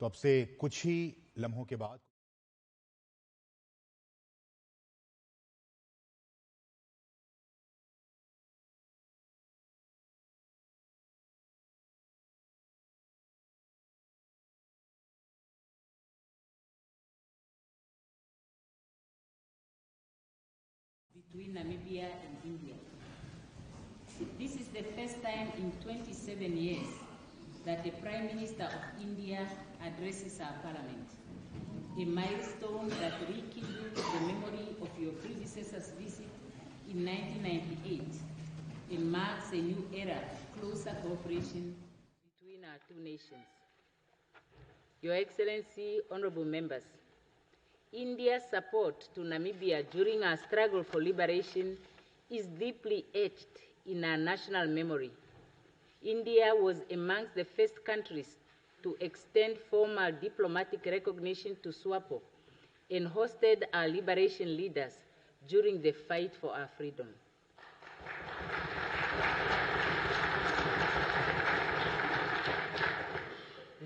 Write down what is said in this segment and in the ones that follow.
तो अब से कुछ ही लम्हों के बाद between Namibia and India. This is the first time in 27 years that the Prime Minister of India addresses our Parliament, a milestone that rekindles the memory of your predecessor's visit in 1998 and marks a new era of closer cooperation between our two nations. Your Excellency, honorable members, India's support to Namibia during our struggle for liberation is deeply etched in our national memory. India was amongst the first countries to extend formal diplomatic recognition to SWAPO and hosted our liberation leaders during the fight for our freedom.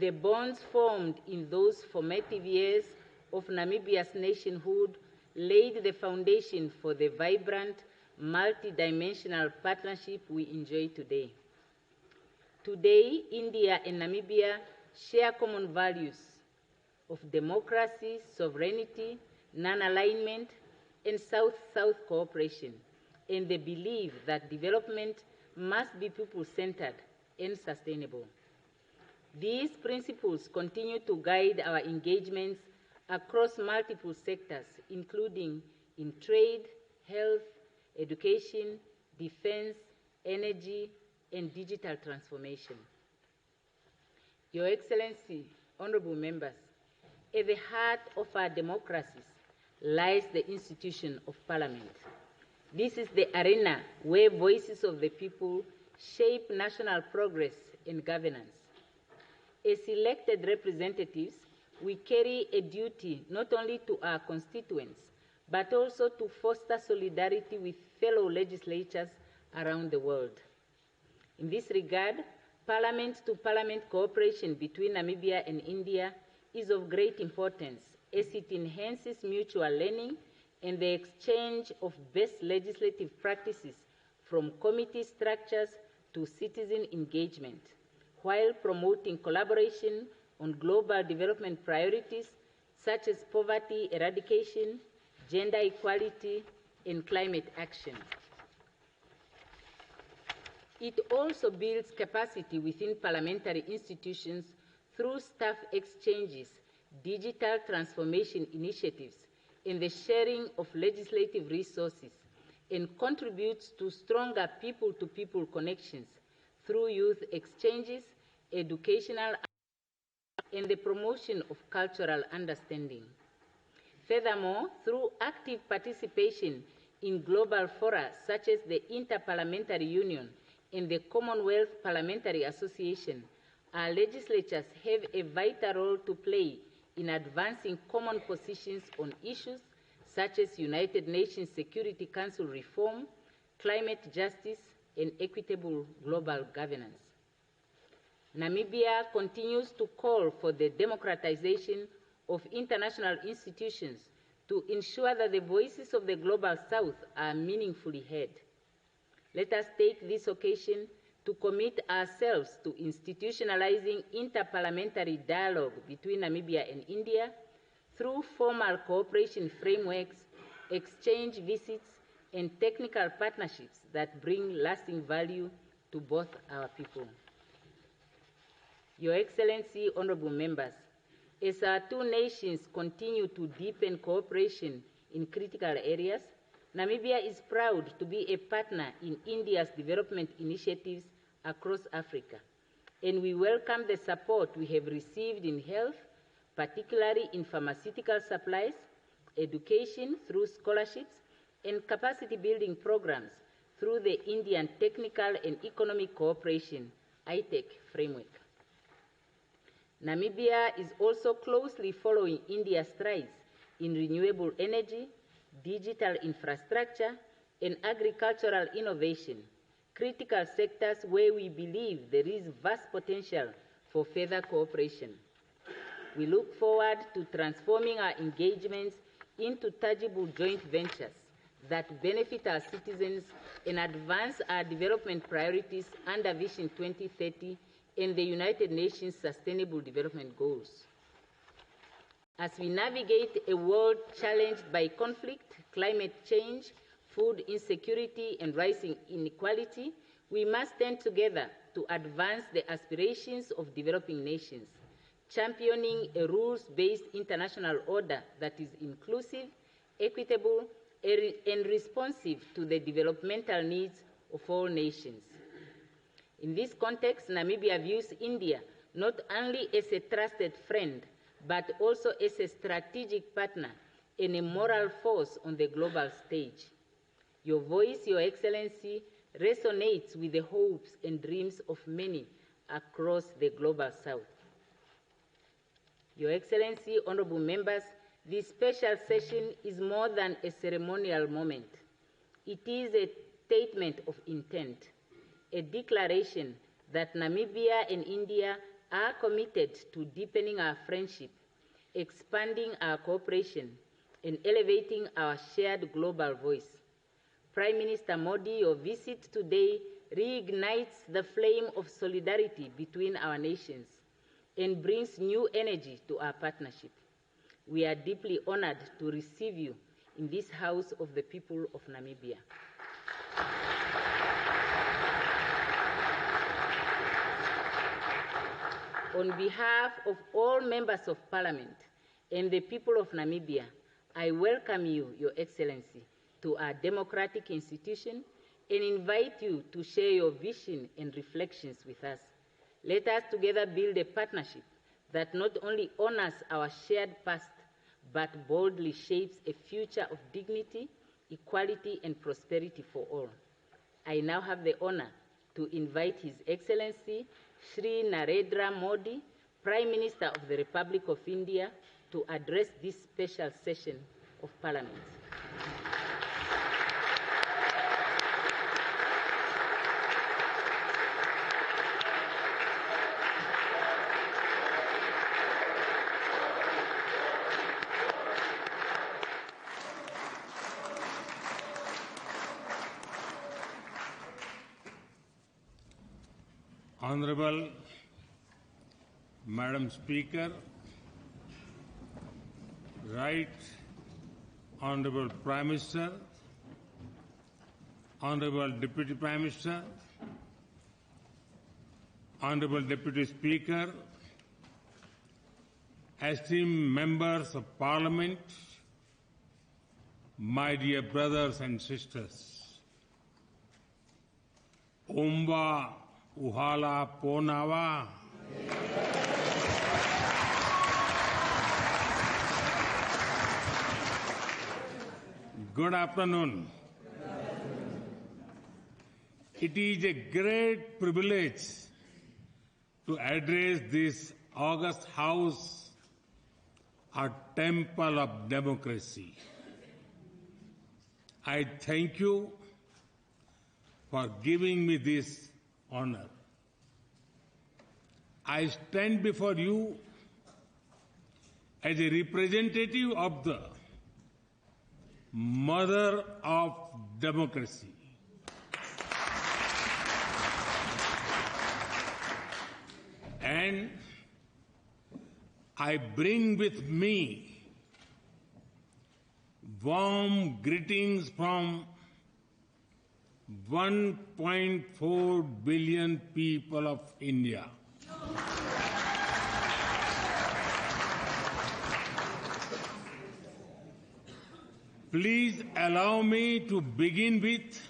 The bonds formed in those formative years of Namibia's nationhood laid the foundation for the vibrant, multi-dimensional partnership we enjoy today. Today, India and Namibia share common values of democracy, sovereignty, non-alignment, and South-South cooperation, and the belief that development must be people-centered and sustainable. These principles continue to guide our engagements across multiple sectors, including in trade, health, education, defense, energy, and digital transformation. Your Excellency, honorable members, at the heart of our democracies lies the institution of Parliament. This is the arena where voices of the people shape national progress and governance. As elected representatives, we carry a duty not only to our constituents, but also to foster solidarity with fellow legislatures around the world. In this regard, parliament-to-parliament cooperation between Namibia and India is of great importance as it enhances mutual learning and the exchange of best legislative practices from committee structures to citizen engagement, while promoting collaboration on global development priorities such as poverty eradication, gender equality, and climate action. It also builds capacity within parliamentary institutions through staff exchanges, digital transformation initiatives, and the sharing of legislative resources, and contributes to stronger people-to-people connections through youth exchanges, educational, and the promotion of cultural understanding. Furthermore, through active participation in global fora such as the Inter-Parliamentary Union and the Commonwealth Parliamentary Association, our legislatures have a vital role to play in advancing common positions on issues such as United Nations Security Council reform, climate justice, and equitable global governance. Namibia continues to call for the democratization of international institutions to ensure that the voices of the Global South are meaningfully heard. Let us take this occasion to commit ourselves to institutionalizing interparliamentary dialogue between Namibia and India through formal cooperation frameworks, exchange visits, and technical partnerships that bring lasting value to both our people. Your Excellency, honorable members, as our two nations continue to deepen cooperation in critical areas, Namibia is proud to be a partner in India's development initiatives across Africa, and we welcome the support we have received in health, particularly in pharmaceutical supplies, education through scholarships, and capacity building programs through the Indian Technical and Economic Cooperation, ITEC framework. Namibia is also closely following India's strides in renewable energy, digital infrastructure, and agricultural innovation, critical sectors where we believe there is vast potential for further cooperation. We look forward to transforming our engagements into tangible joint ventures that benefit our citizens and advance our development priorities under Vision 2030 and the United Nations Sustainable Development Goals. As we navigate a world challenged by conflict, climate change, food insecurity, and rising inequality, we must stand together to advance the aspirations of developing nations, championing a rules-based international order that is inclusive, equitable, and responsive to the developmental needs of all nations. In this context, Namibia views India not only as a trusted friend, but also as a strategic partner and a moral force on the global stage. Your voice, Your Excellency, resonates with the hopes and dreams of many across the global south. Your Excellency, honorable members, this special session is more than a ceremonial moment. It is a statement of intent, a declaration that Namibia and India are committed to deepening our friendship, expanding our cooperation, and elevating our shared global voice. Prime Minister Modi, your visit today reignites the flame of solidarity between our nations and brings new energy to our partnership. We are deeply honored to receive you in this House of the People of Namibia. On behalf of all members of Parliament and the people of Namibia, I welcome you, Your Excellency, to our democratic institution and invite you to share your vision and reflections with us. Let us together build a partnership that not only honors our shared past, but boldly shapes a future of dignity, equality, and prosperity for all. I now have the honor to invite His Excellency Shri Narendra Modi, Prime Minister of the Republic of India, to address this special session of Parliament. Honorable Madam Speaker, Right Honorable Prime Minister, Honorable Deputy Prime Minister, Honorable Deputy Speaker, esteemed members of Parliament, my dear brothers and sisters, Omba Uhala Ponawa. Good afternoon. It is a great privilege to address this august house, a temple of democracy. I thank you for giving me this honor. I stand before you as a representative of the mother of democracy. And I bring with me warm greetings from 1.4 billion people of India. Please allow me to begin with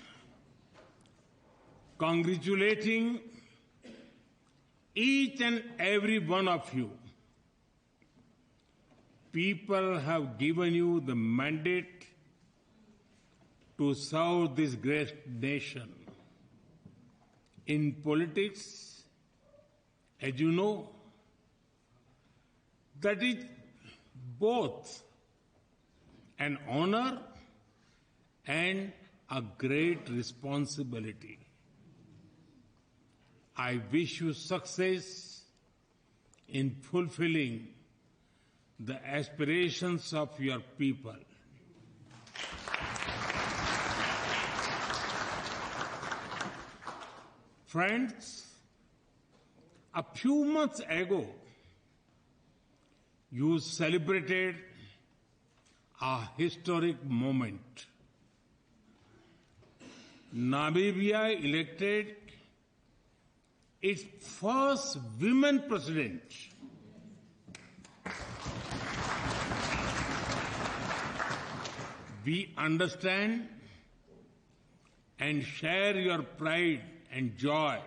congratulating each and every one of you. People have given you the mandate to serve this great nation. In politics, as you know, that is both an honor and a great responsibility. I wish you success in fulfilling the aspirations of your people. Friends, a few months ago, you celebrated a historic moment. Namibia elected its first women president. We understand and share your pride and joy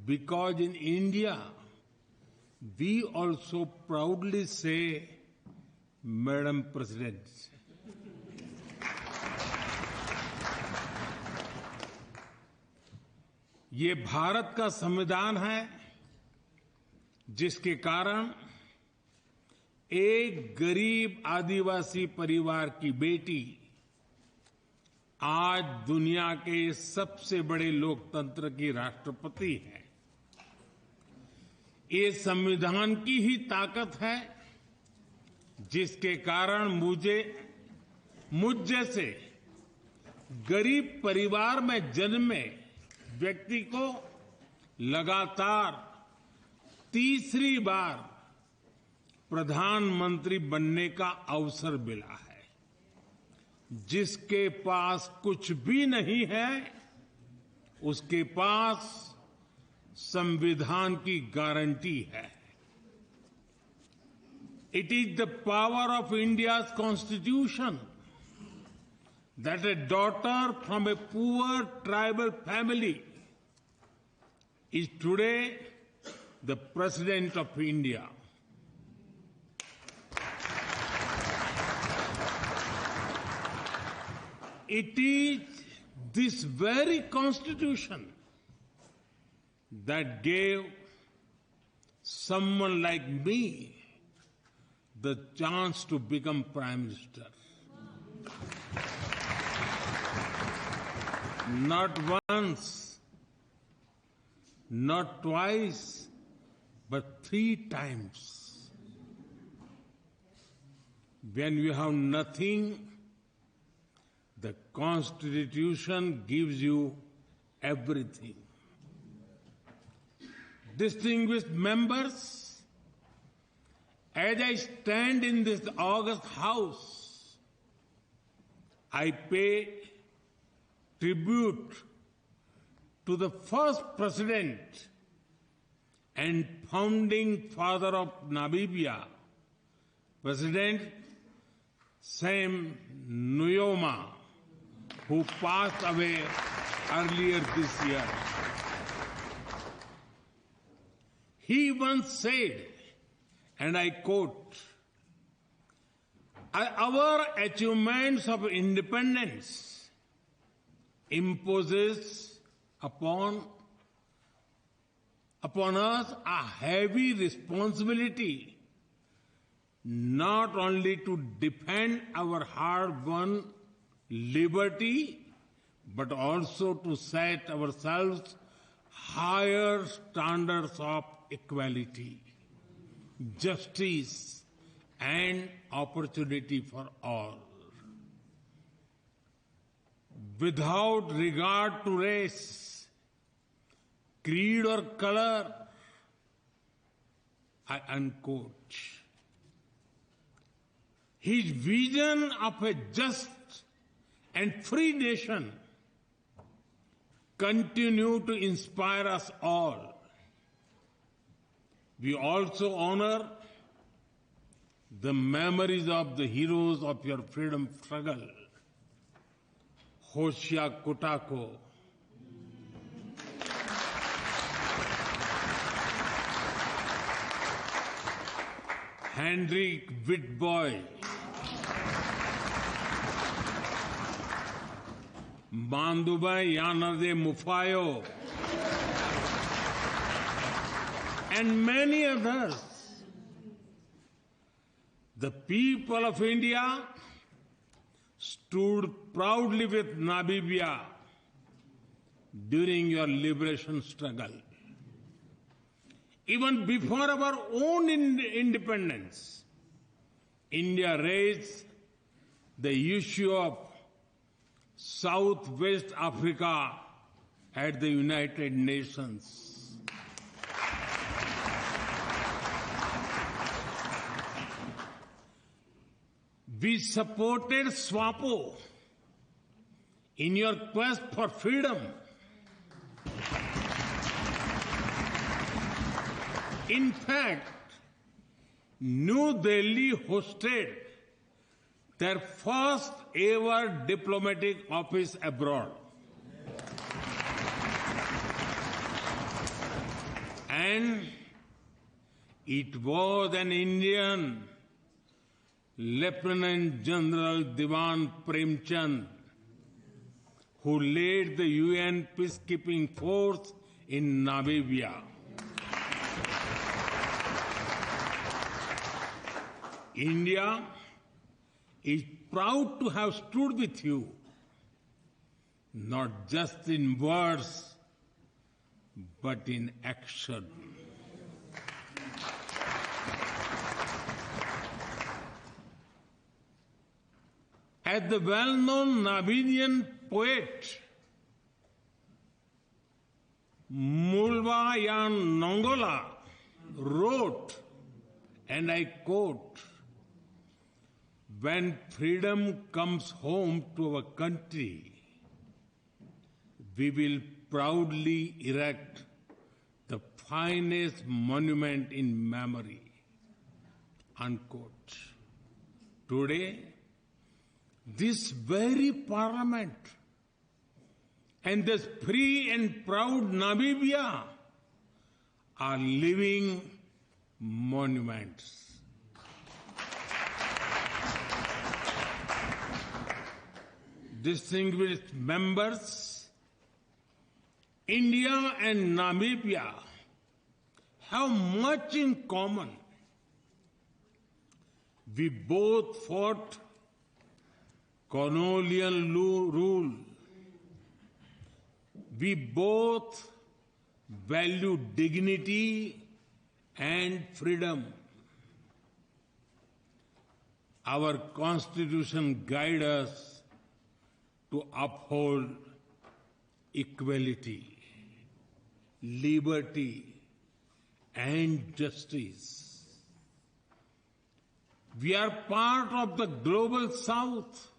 because in India, we also proudly say, Madam President. ये भारत का संविधान है जिसके कारण एक गरीब आदिवासी परिवार की बेटी आज दुनिया के सबसे बड़े लोकतंत्र की राष्ट्रपति है। ये संविधान की ही ताकत है जिसके कारण मुझ जैसे गरीब परिवार में जन्मे व्यक्ति को लगातार तीसरी बार प्रधानमंत्री बनने का अवसर मिला है। जिसके पास कुछ भी नहीं है उसके पास संविधान की गारंटी है। It is the power of India's constitution that a daughter from a poor tribal family is today the President of India. It is this very constitution that gave someone like me the chance to become Prime Minister. Not once, not twice, but 3 times. When you have nothing, the Constitution gives you everything. Distinguished members, as I stand in this august house, I pay tribute to the first president and founding father of Namibia, President Sam Nujoma, who passed away earlier this year. He once said, and I quote, "Our achievements of independence imposes upon us a heavy responsibility not only to defend our hard-won liberty, but also to set ourselves higher standards of equality, justice, and opportunity for all. Without regard to race, creed, or color," I unquote. His vision of a just and free nation continue to inspire us all. We also honor the memories of the heroes of your freedom struggle, Hosea Kutako, Hendrik Witbooi, Bandubai Yanade Mufayo, and many others. The people of India stood proudly with Namibia during your liberation struggle. Even before our own independence, India raised the issue of Southwest Africa at the United Nations. We supported SWAPO in your quest for freedom. In fact, New Delhi hosted their first ever diplomatic office abroad. And it was an Indian, Lieutenant General Diwan Premchand, who led the UN peacekeeping force in Namibia. India is proud to have stood with you, not just in words, but in action. As the well-known Namibian poet Mulvayan Nongola wrote, and I quote, "When freedom comes home to our country, we will proudly erect the finest monument in memory." Unquote. Today, this very parliament and this free and proud Namibia are living monuments. Distinguished members, India and Namibia have much in common. We both fought colonial rule. We both value dignity and freedom. Our Constitution guides us to uphold equality, liberty, and justice. We are part of the global South,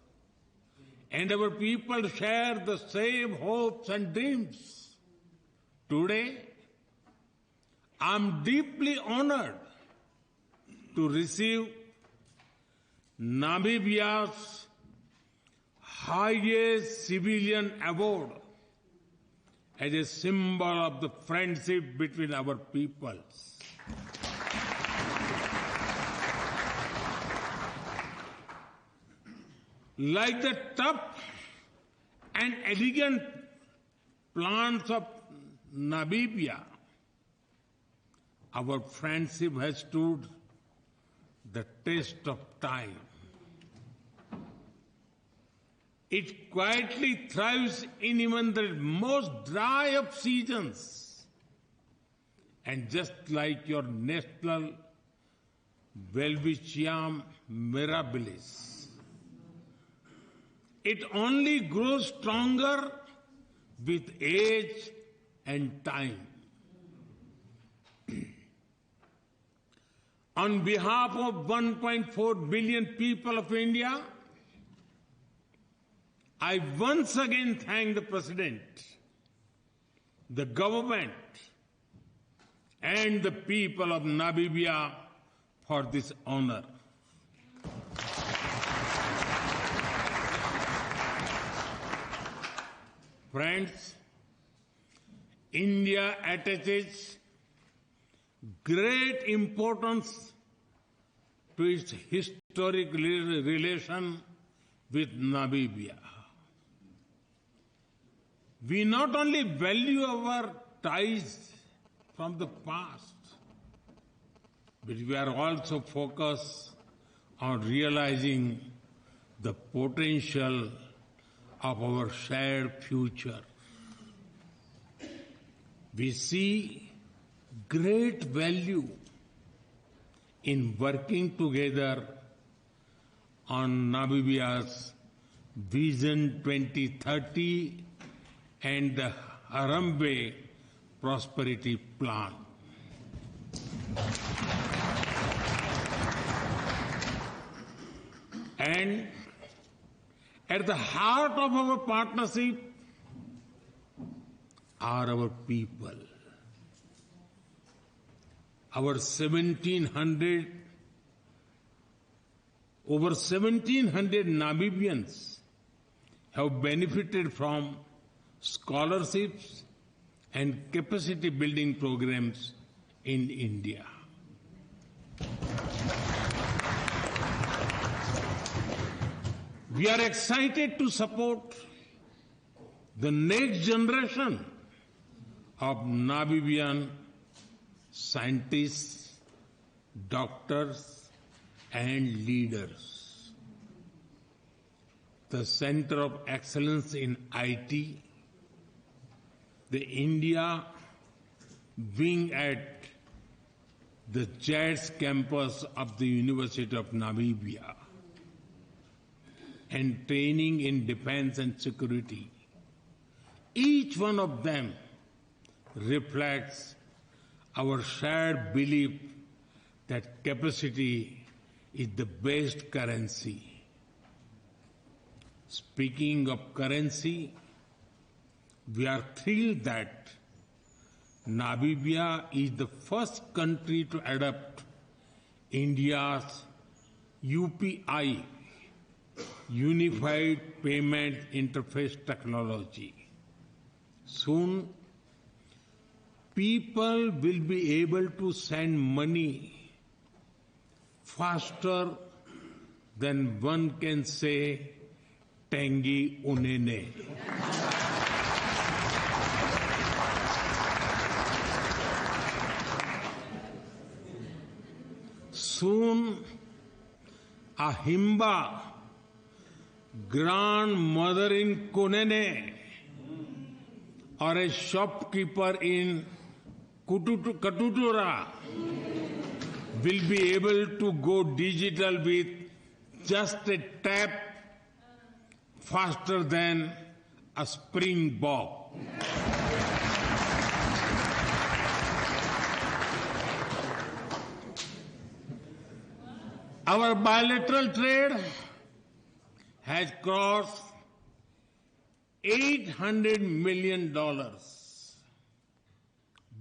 and our people share the same hopes and dreams. Today, I'm deeply honored to receive Namibia's highest civilian award as a symbol of the friendship between our peoples. Like the tough and elegant plants of Namibia, our friendship has stood the test of time. It quietly thrives in even the most dry of seasons. And just like your national Welwitschia mirabilis, it only grows stronger with age and time. On behalf of 1.4 billion people of India, I once again thank the President, the government, and the people of Namibia for this honor. Friends, India attaches great importance to its historic relation with Namibia. We not only value our ties from the past, but we are also focused on realizing the potential of our shared future. We see great value in working together on Namibia's Vision 2030 and the Harambee Prosperity Plan. And at the heart of our partnership are our people. Over 1,700 Namibians have benefited from scholarships and capacity building programs in India. We are excited to support the next generation of Namibian scientists, doctors, and leaders. The Center of Excellence in IT, the India wing at the JADS campus of the University of Namibia, and training in defense and security. Each one of them reflects our shared belief that capacity is the best currency. Speaking of currency, we are thrilled that Namibia is the first country to adopt India's UPI, Unified Payment Interface technology. Soon, people will be able to send money faster than one can say Tangi Unene. Soon, a Himba, grandmother in Kunene, or a shopkeeper in Katutura will be able to go digital with just a tap faster than a springbok. Our bilateral trade has crossed $800 million.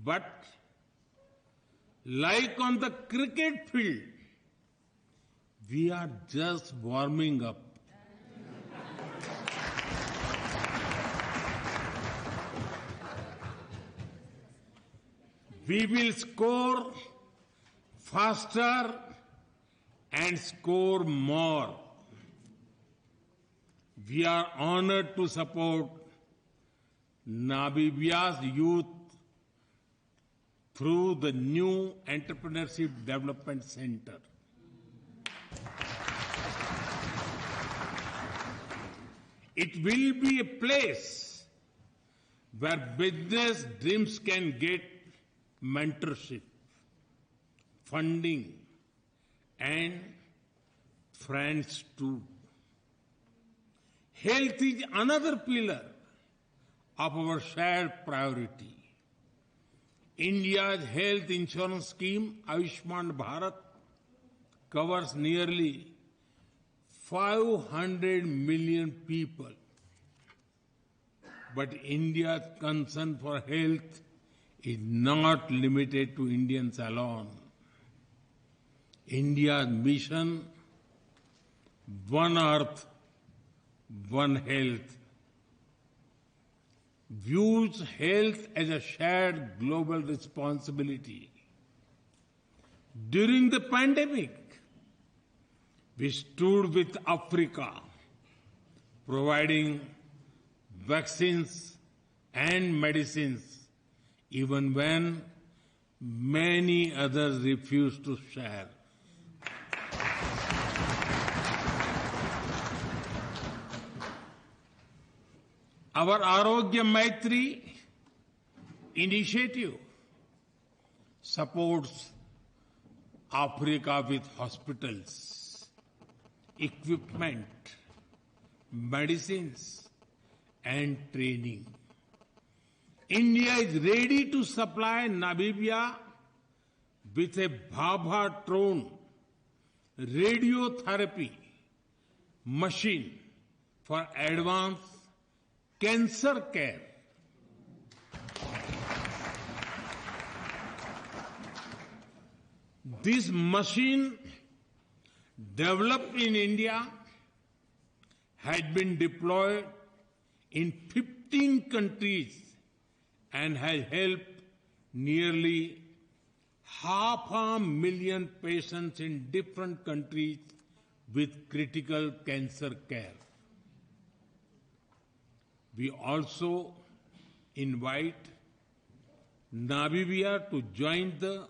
But like on the cricket field, we are just warming up. We will score faster and score more. We are honored to support Namibia's youth through the new Entrepreneurship Development Center. It will be a place where business dreams can get mentorship, funding, and friends too. Health is another pillar of our shared priority. India's health insurance scheme, Ayushman Bharat, covers nearly 500 million people. But India's concern for health is not limited to Indians alone. India's mission, One Earth, One Health, views health as a shared global responsibility. During the pandemic, we stood with Africa, providing vaccines and medicines, even when many others refused to share. Our Arogya Maitri initiative supports Africa with hospitals, equipment, medicines, and training. India is ready to supply Namibia with a Bhabha-Tron radiotherapy machine for advanced cancer care. This machine, developed in India, had been deployed in 15 countries and has helped nearly 500,000 patients in different countries with critical cancer care. We also invite Namibia to join the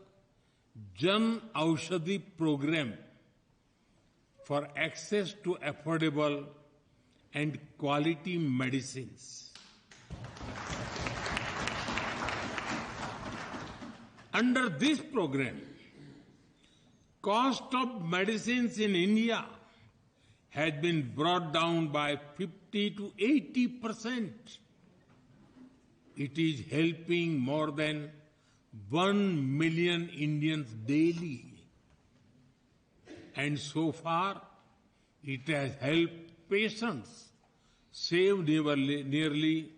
Jan Aushadhi program for access to affordable and quality medicines. Under this program, cost of medicines in India has been brought down by 50 to 80%. It is helping more than 1 million Indians daily. And so far, it has helped patients save nearly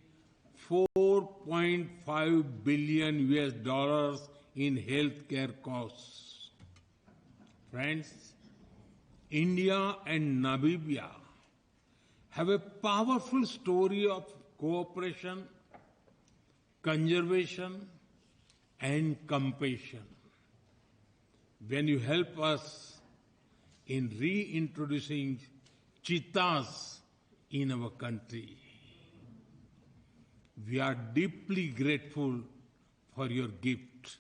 $4.5 billion in healthcare costs. Friends, India and Namibia have a powerful story of cooperation, conservation, and compassion. When you help us in reintroducing cheetahs in our country, we are deeply grateful for your gift.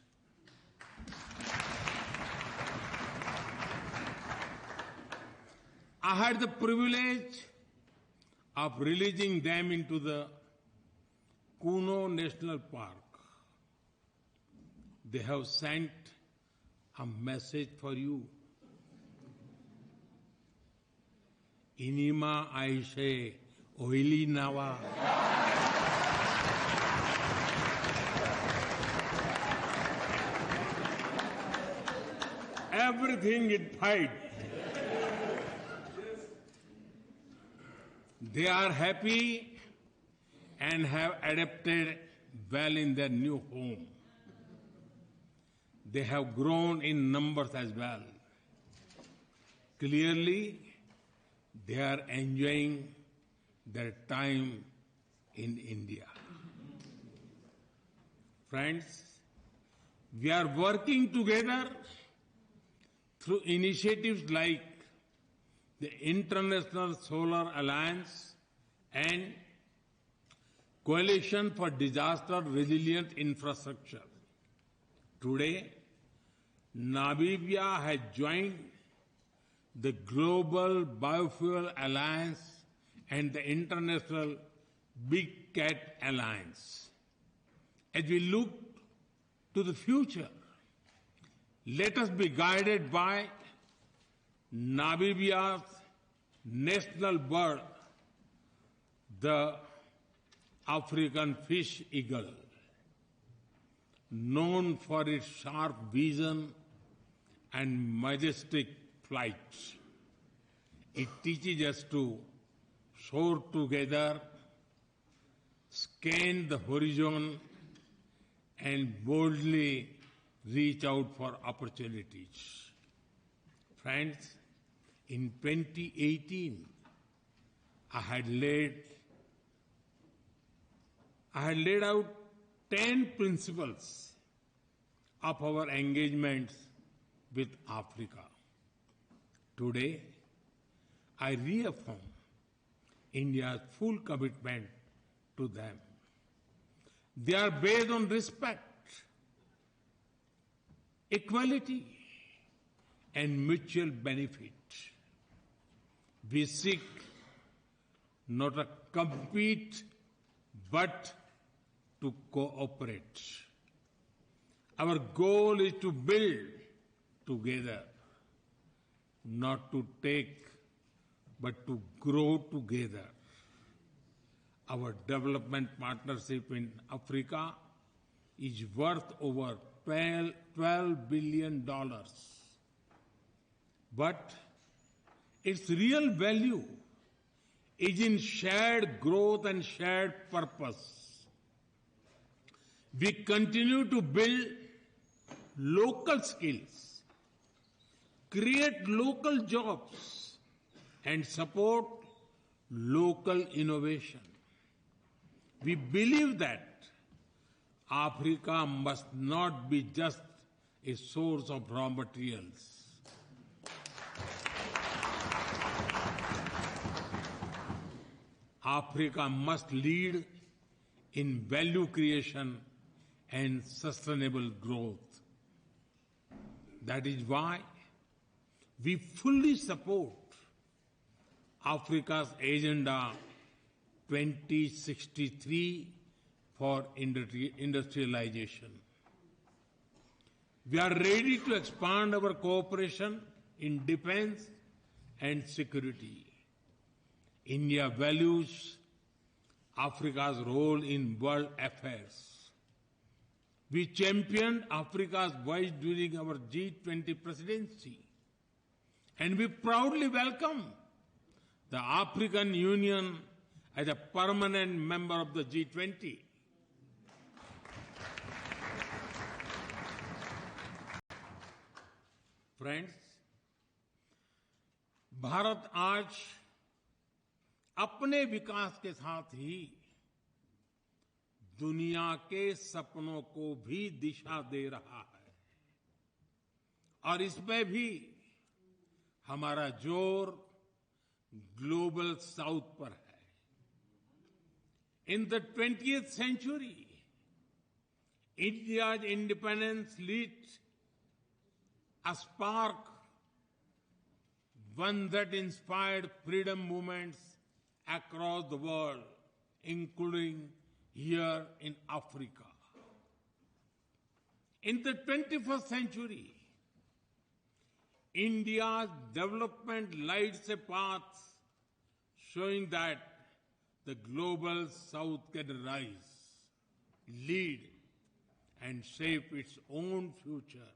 I had the privilege of releasing them into the Kuno National Park. They have sent a message for you. Inima Aishe Oili Nawa. Everything is fine. They are happy and have adapted well in their new home. They have grown in numbers as well. Clearly, they are enjoying their time in India. Friends, we are working together through initiatives like the International Solar Alliance and Coalition for Disaster Resilient Infrastructure. Today, Namibia has joined the Global Biofuel Alliance and the International Big Cat Alliance. As we look to the future, let us be guided by Namibia's national bird, the African fish eagle. Known for its sharp vision and majestic flight, it teaches us to soar together, scan the horizon, and boldly reach out for opportunities. Friends, in 2018, I had laid out 10 principles of our engagements with Africa. Today, I reaffirm India's full commitment to them. They are based on respect, equality, and mutual benefit. We seek not to compete, but to cooperate. Our goal is to build together, not to take but to grow together. Our development partnership in Africa is worth over $12 billion. But its real value is in shared growth and shared purpose. We continue to build local skills, create local jobs, and support local innovation. We believe that Africa must not be just a source of raw materials. Africa must lead in value creation and sustainable growth. That is why we fully support Africa's Agenda 2063 for industrialization. We are ready to expand our cooperation in defense and security. India values Africa's role in world affairs. We championed Africa's voice during our G20 presidency, and we proudly welcome the African Union as a permanent member of the G20. Friends, Bharat आज अपने विकास के साथ ही दुनिया के सपनों को भी दिशा दे रहा है और इसमें भी हमारा जोर ग्लोबल साउथ पर है. In the 20th century, India's independence lit a spark, one that inspired freedom movements across the world, including here in Africa. In the 21st century, India's development lights a path showing that the global south can rise, lead, and shape its own future.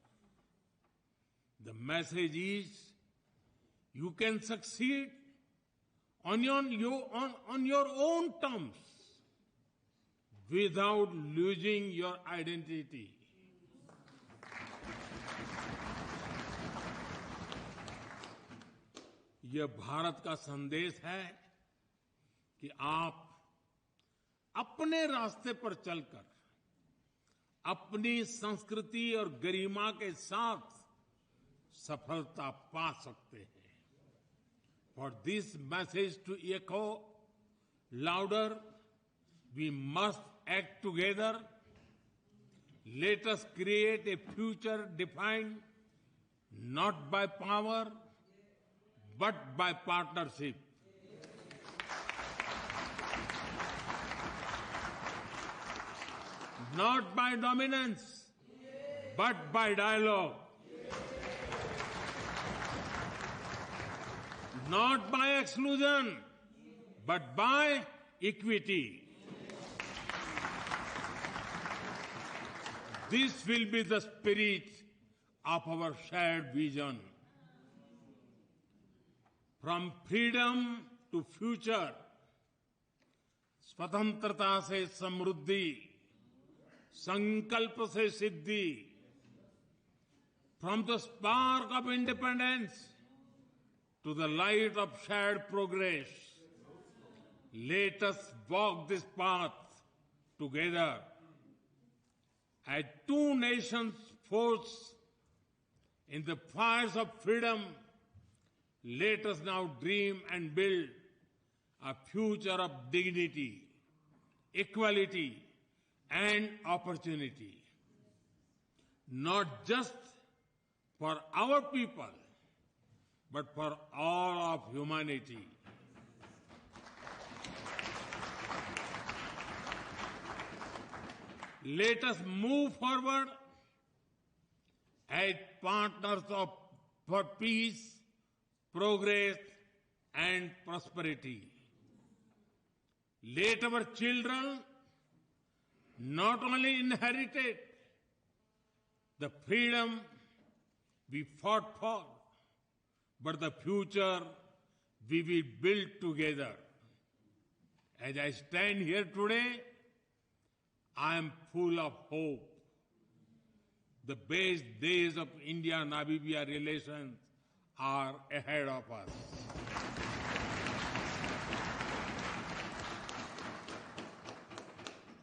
The message is, you can succeed on your own terms without losing your identity. यह भारत का संदेश है कि आप अपने रास्ते पर चलकर अपनी संस्कृति और गरिमा के साथ सफलता पा सकते हैं. For this message to echo louder, we must act together. Let us create a future defined not by power, but by partnership. Not by dominance, but by dialogue. Not by exclusion, but by equity. This will be the spirit of our shared vision. From freedom to future, स्वतंत्रता से समृद्धि, संकल्प से सिद्धि. From the spark of independence to the light of shared progress, let us walk this path together. As two nations forged in the fires of freedom, let us now dream and build a future of dignity, equality, and opportunity. Not just for our people, but for all of humanity. Let us move forward as partners for peace, progress, and prosperity. Let our children not only inherited the freedom we fought for, but the future we will build together. As I stand here today, I am full of hope. The best days of India-Namibia relations are ahead of us.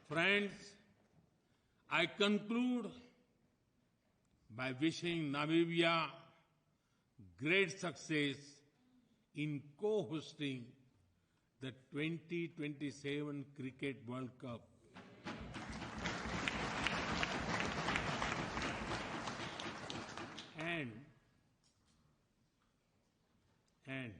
Friends, I conclude by wishing Namibia great success in co-hosting the 2027 Cricket World Cup. And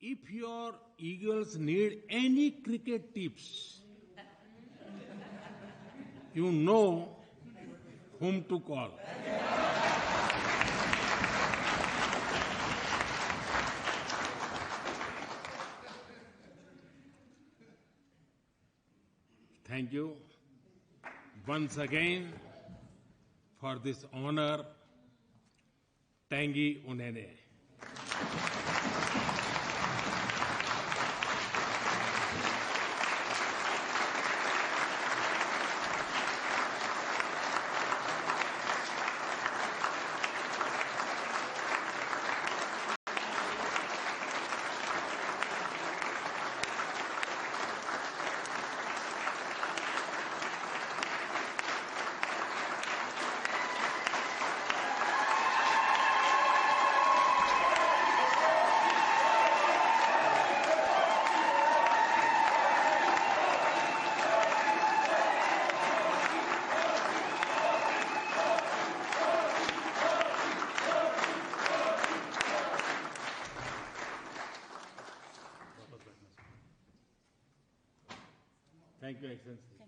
if your Eagles need any cricket tips, you know whom to call. Thank you once again for this honor, Tanguy Unene. Thank you, Excellency.